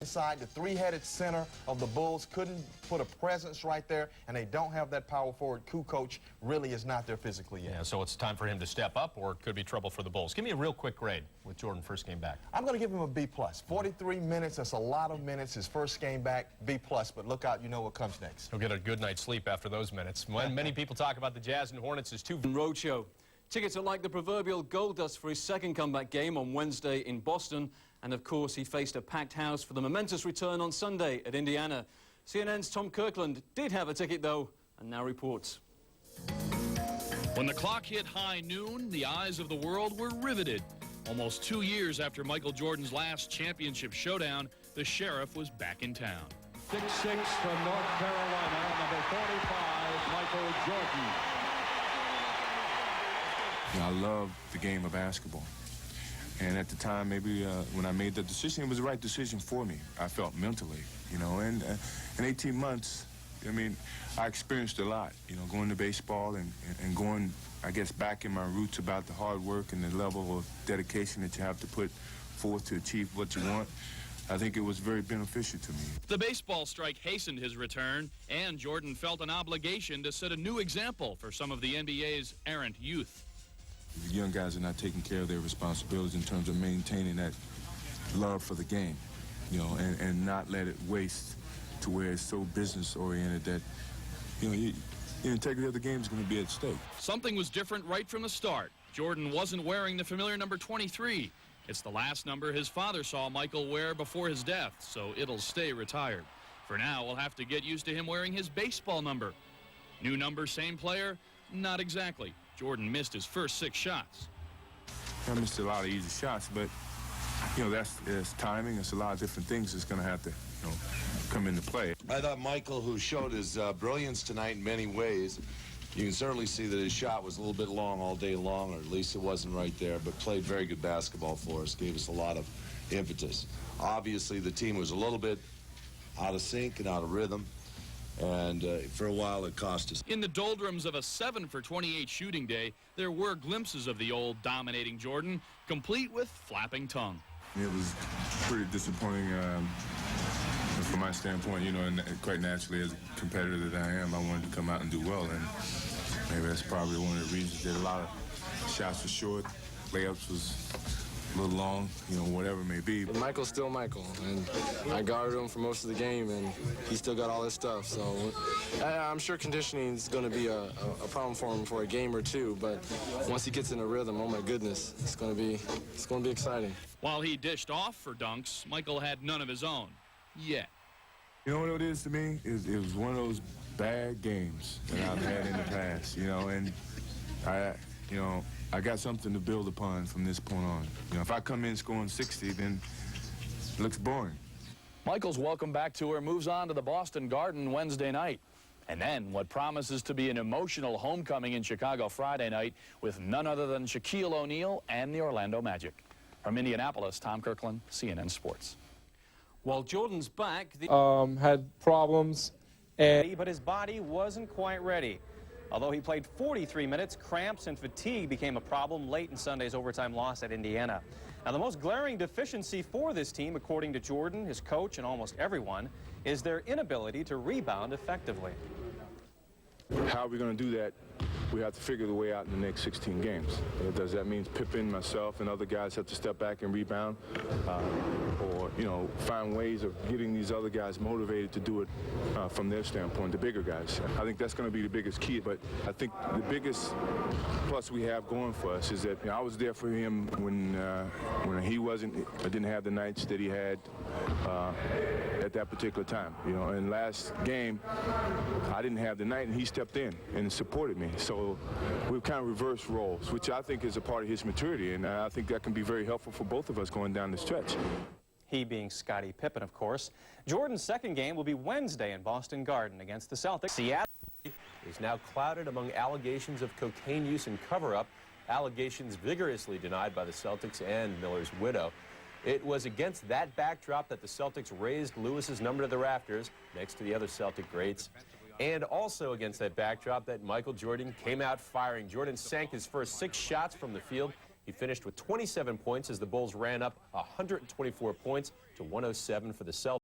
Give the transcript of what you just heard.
inside the three-headed center of the Bulls, couldn't put a presence right there, and they don't have that power forward. Kukoc really is not there physically yet. Yeah, so it's time for him to step up, or it could be trouble for the Bulls. Give me a real quick grade with Jordan first game back. I'm going to give him a B+. 43 minutes, that's a lot of minutes. His first game back, B+, but look out, you know what comes next. He'll get a good night's sleep after those minutes. When many people talk about the Jazz and Hornets as two roadshow. Tickets are like the proverbial gold dust for his second comeback game on Wednesday in Boston. And of course, he faced a packed house for the momentous return on Sunday at Indiana. CNN's Tom Kirkland did have a ticket, though, and now reports. When the clock hit high noon, the eyes of the world were riveted. Almost 2 years after Michael Jordan's last championship showdown, the Sheriff was back in town. 6'6" from North Carolina, number 45, Michael Jordan. I love the game of basketball. And at the time, maybe when I made the decision, it was the right decision for me. I felt mentally, you know, and in 18 months, I mean, I experienced a lot, you know, going to baseball and going, I guess, back in my roots about the hard work and the level of dedication that you have to put forth to achieve what you want. I think it was very beneficial to me. The baseball strike hastened his return, and Jordan felt an obligation to set a new example for some of the NBA's errant youth. The young guys are not taking care of their responsibilities in terms of maintaining that love for the game, you know, and not let it waste to where it's so business-oriented that, you know, the integrity of the game is going to be at stake. Something was different right from the start. Jordan wasn't wearing the familiar number 23. It's the last number his father saw Michael wear before his death, so it'll stay retired. For now, we'll have to get used to him wearing his baseball number. New number, same player? Not exactly. Jordan missed his first 6 shots. I missed a lot of easy shots, but, you know, that's timing. It's a lot of different things that's going to have to, you know, come into play. I thought Michael, who showed his brilliance tonight in many ways, you can certainly see that his shot was a little bit long all day long, or at least it wasn't right there, but played very good basketball for us, gave us a lot of impetus. Obviously, the team was a little bit out of sync and out of rhythm. And for a while, it cost us. In the doldrums of a 7 for 28 shooting day, there were glimpses of the old dominating Jordan, complete with flapping tongue. It was pretty disappointing from my standpoint, you know, and quite naturally, as a competitor that I am, I wanted to come out and do well, and maybe that's probably one of the reasons that a lot of shots were short, layups was a little long, you know, whatever it may be. Michael's still Michael, and I guarded him for most of the game, and he still got all his stuff. So I'm sure conditioning is going to be a problem for him for a game or two, but once he gets in a rhythm, oh my goodness, it's going to be exciting. While he dished off for dunks, Michael had none of his own yet. You know what it is to me? It was one of those bad games that I've had in the past, you know, and I got something to build upon from this point on. You know, if I come in scoring 60, then it looks boring. Michael's welcome back tour moves on to the Boston Garden Wednesday night. And then what promises to be an emotional homecoming in Chicago Friday night with none other than Shaquille O'Neal and the Orlando Magic. From Indianapolis, Tom Kirkland, CNN Sports. While Jordan's back, had problems, but his body wasn't quite ready. Although he played 43 minutes, cramps and fatigue became a problem late in Sunday's overtime loss at Indiana. Now, the most glaring deficiency for this team, according to Jordan, his coach, and almost everyone, is their inability to rebound effectively. How are we going to do that? We have to figure the way out in the next 16 games. Does that mean Pippen, myself, and other guys have to step back and rebound? Or, you know, find ways of getting these other guys motivated to do it from their standpoint, the bigger guys. I think that's going to be the biggest key. But I think the biggest plus we have going for us is that, you know, I was there for him when he didn't have the nights that he had at that particular time. You know, and last game, I didn't have the night, and he stepped in and supported me. So we've kind of reversed roles, which I think is a part of his maturity, and I think that can be very helpful for both of us going down the stretch. He being Scottie Pippen, of course. Jordan's second game will be Wednesday in Boston Garden against the Celtics. Seattle is now clouded among allegations of cocaine use and cover-up, allegations vigorously denied by the Celtics and Miller's widow. It was against that backdrop that the Celtics raised Lewis's number to the rafters next to the other Celtic greats. And also against that backdrop that Michael Jordan came out firing. Jordan sank his first 6 shots from the field. He finished with 27 points as the Bulls ran up 124 points to 107 for the Celtics.